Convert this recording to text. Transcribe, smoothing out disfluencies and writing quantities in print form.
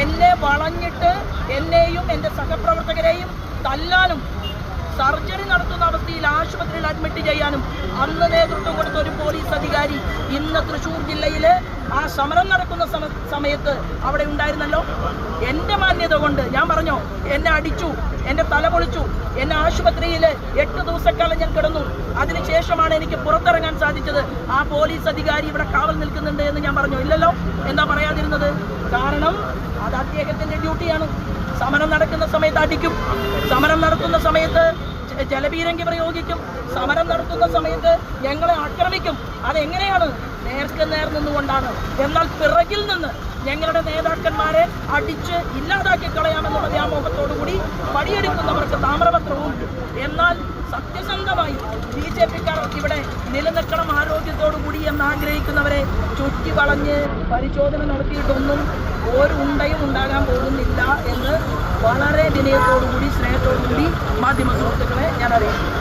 എന്നെ വളഞ്ഞിട്ട് എന്നെയും എൻ്റെ സഹപ്രവർത്തകരെയും തല്ലാനും സർജറി നടത്തുന്ന അവസ്ഥയിൽ ആശുപത്രിയിൽ അഡ്മിറ്റ് ചെയ്യാനും അന്ന് നേതൃത്വം കൊടുത്ത ഒരു പോലീസ് അധികാരി ഇന്ന് തൃശ്ശൂർ ജില്ലയില് ആ സമരം നടക്കുന്ന സമയത്ത് അവിടെ ഉണ്ടായിരുന്നല്ലോ. എൻ്റെ മാന്യത കൊണ്ട് ഞാൻ പറഞ്ഞോ, എന്നെ അടിച്ചു, എൻ്റെ തല പൊളിച്ചു, എന്നെ ആശുപത്രിയിൽ 8 ദിവസക്കാലം ഞാൻ കിടന്നു. അതിനുശേഷമാണ് എനിക്ക് പുറത്തിറങ്ങാൻ സാധിച്ചത്. ആ പോലീസ് അധികാരി ഇവിടെ കാവൽ നിൽക്കുന്നുണ്ട് എന്ന് ഞാൻ പറഞ്ഞു. ഇല്ലല്ലോ, എന്താ പറയാതിരുന്നത്? കാരണം അത് അദ്ദേഹത്തിൻ്റെ ഡ്യൂട്ടിയാണ്. സമരം നടക്കുന്ന സമയത്ത് അടിക്കും, സമരം നടത്തുന്ന സമയത്ത് ജലപീരങ്കി പ്രയോഗിക്കും, സമരം നടത്തുന്ന സമയത്ത് ഞങ്ങളെ ആക്രമിക്കും. അതെങ്ങനെയാണ്? നേർക്ക് നേർ നിന്നുകൊണ്ടാണ്. എന്നാൽ പിറകിൽ നിന്ന് ഞങ്ങളുടെ നേതാക്കന്മാരെ അടിച്ച് ഇല്ലാതാക്കി കളയാമെന്നുള്ള വ്യാമോഹത്തോടുകൂടി പടിയെടുക്കുന്നവർക്ക് താമ്രപത്രവും. എന്നാൽ സത്യസന്ധമായി BJP-ക്കാർ ഇവിടെ നിലനിൽക്കണം ആരോഗ്യത്തോടുകൂടി എന്നാഗ്രഹിക്കുന്നവരെ ചുറ്റി വളഞ്ഞ് പരിശോധന നടത്തിയിട്ടൊന്നും ഒരു ഉണ്ടയും ഉണ്ടാകാൻ പോകുന്നില്ല എന്ന് വളരെ വിനയത്തോടുകൂടി സ്നേഹത്തോടുകൂടി മാധ്യമ സുഹൃത്തുക്കളെ ഞാൻ അറിയിക്കുന്നു.